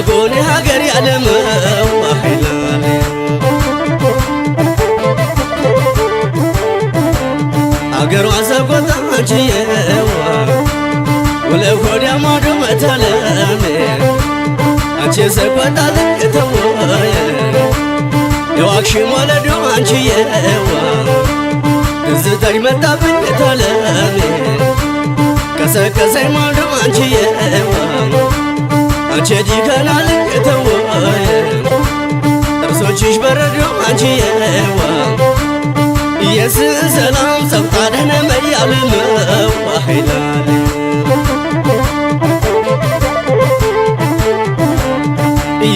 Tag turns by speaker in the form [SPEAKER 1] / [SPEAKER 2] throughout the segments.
[SPEAKER 1] የጎኔ ሀገር ያለመው ኃይላለ አገሯ ሰቆጣ አንቺየዋ ወለሆዲያ ማዶ መታለሜ አንቺ ሰቆጣ ልቅተወየ የዋክሽ ወለዶ አንቺየዋ ትዝታሽ መጣብኝ ታለሜ ቀሰቀሰኝ ማዶ አንቺየዋ አንቺ ዲከና ልቅተወየ ጥርሶችሽ በረዶ አንቺየዋ የሰላም ሰምጣደነ መያልመው ኃይላለ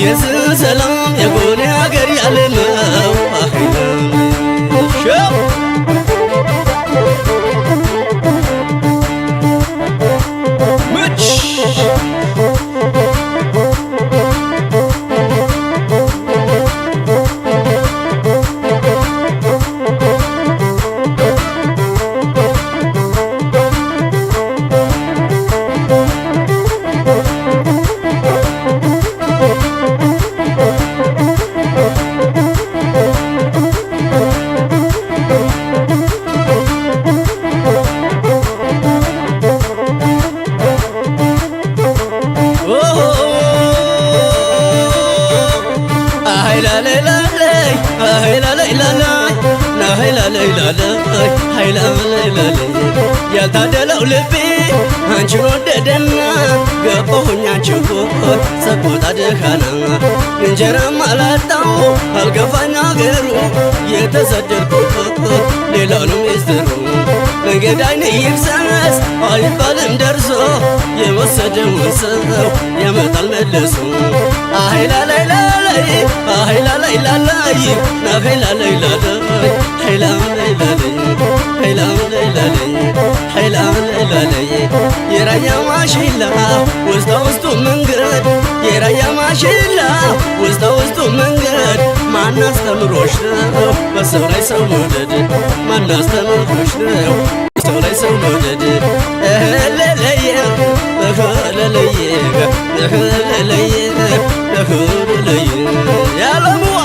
[SPEAKER 1] የሰላም የጎኔ ሀገር ያለመው ኃይላለ ሸው ምች ያልታደለው ልቤ አንቺን ወደደና ገባሁኝ አንቺን ሆድ ሰቆጣ ደካና እንጀራም አላጣው አልገፋኝ አገሩ የተሰደድኩት ሌላውንም ይስሩ መንገዳይን ይብሰስ አይባልም ደርሶ የወሰደውን ሰው ያመጣል መልሶ አሄላላይላላይ አሄላላይላላይ ናሄላላይላላይ ሄላላይላላይ ሄላላይላላይ ሄላላይላላይ የራያ ማሽላ ውስጣ ውስጡ መንገድ የራያ ማሽላ ውስጣ ውስጡ መንገድ ማናስተምሮሽ ነው በሰው ላይ ሰው መውደድ ማናስተምሮሽ ነው በሰው ላይ ሰው መውደድ ለለየ ለለየ ለለየ ለለየ ያለሙዋ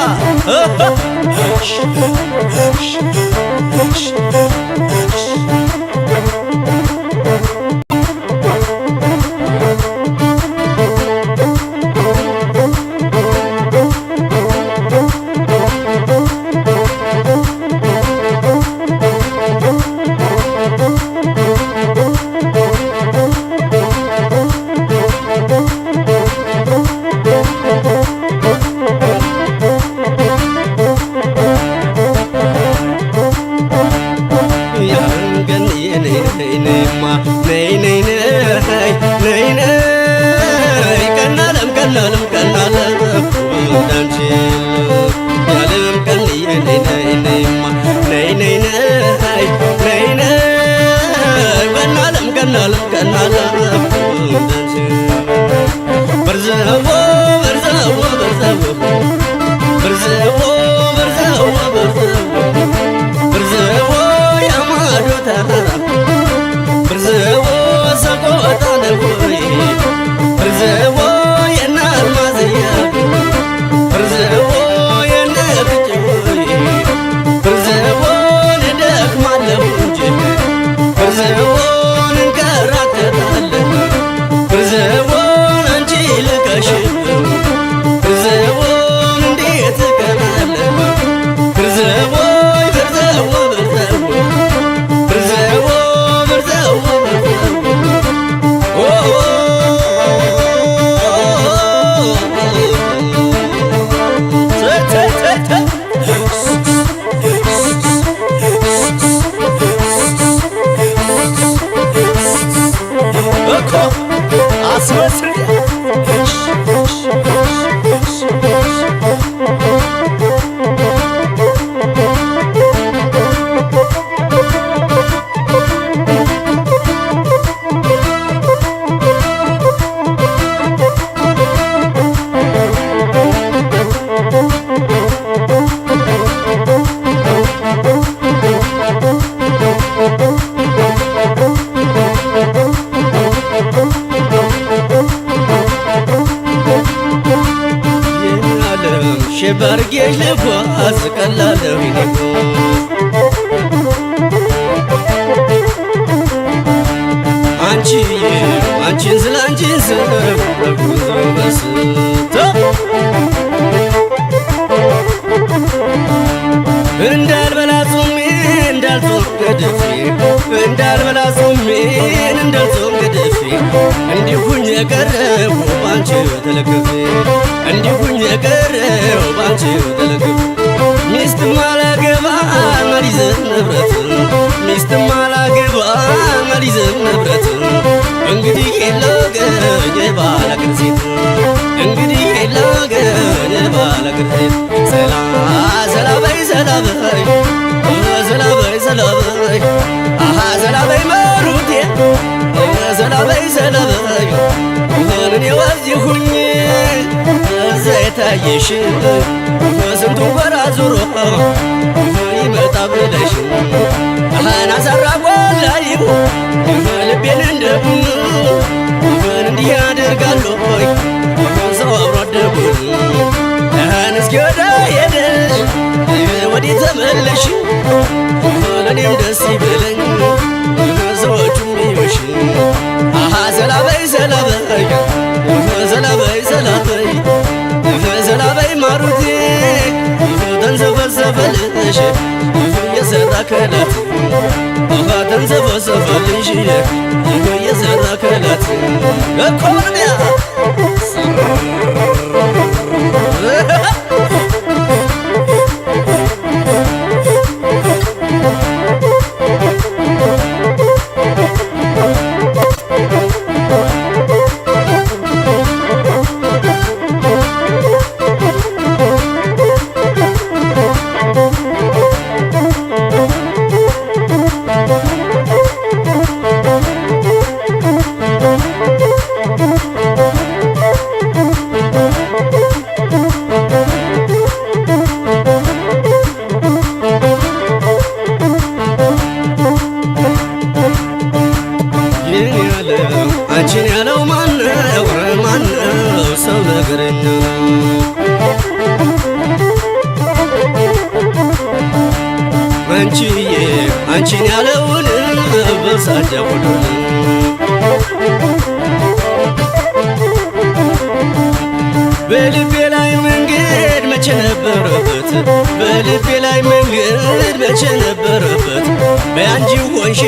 [SPEAKER 1] ልብ አድርጌሽ ልጓዝ ቀላለሁ ይኔኮ አንቺን ስለ አንቺን ስም በጉዞ በስቶ እንዳልበላ ጾሜ እንዳልጾም ገድፌ እንዳልበላ ጾሜ እንዳልጾም ገድፌ እንዲሁኝ የቀረው ባንቺው ተለክፌ እንዲሁኝ የቀረው ባንቺው ተለክፌ ሚስትም አላገባ መሪዘን ንብረት ሚስትም አላገባ መሪዘን ንብረት እንግዲህ የለገኝ የባላገር ሴት እንግዲህ የለገኝ የባላገር ሴት ሰላበይ ሰላበይ ሰላበይ ሰላበይ አሃ ሰላበይ መሩቴ ሰላበይ ሰላበይ እኔ ወዚሁኝ እዛ የታየሽ ስንቱን ወራ ዙሮ ይመጣ ብለሽ አሃና ሰራ ቆላይቡ ልቤን እንደቡን እንዲህ ያደርጋለሁ ሰው አብሮ አደጉን እስኪ ወደ ሄደሽ ወዴት ተመለሽ ለእኔም ደስ ይበለኝ ሰዎቹም ይበሽ አሃ ሰላበይ ሰላበይ ሰላበይ ሰላበይ ሰላበይ ማሩቴ ተንዘፈዘፈልሽ የሰራ ከላት አሃ ተንዘፈዘፈልሽ የሰራ ከላት እኮርሚያ አንቺን ያለው ማነው ሰው ነገረኛ አንቺን ያለውን በሳጃውዱን በልቤ ላይ መንገድ መቼ ነበረበት በልቤ ላይ መንገድ መቼ ነበረበት በአንቺ ሆንሽ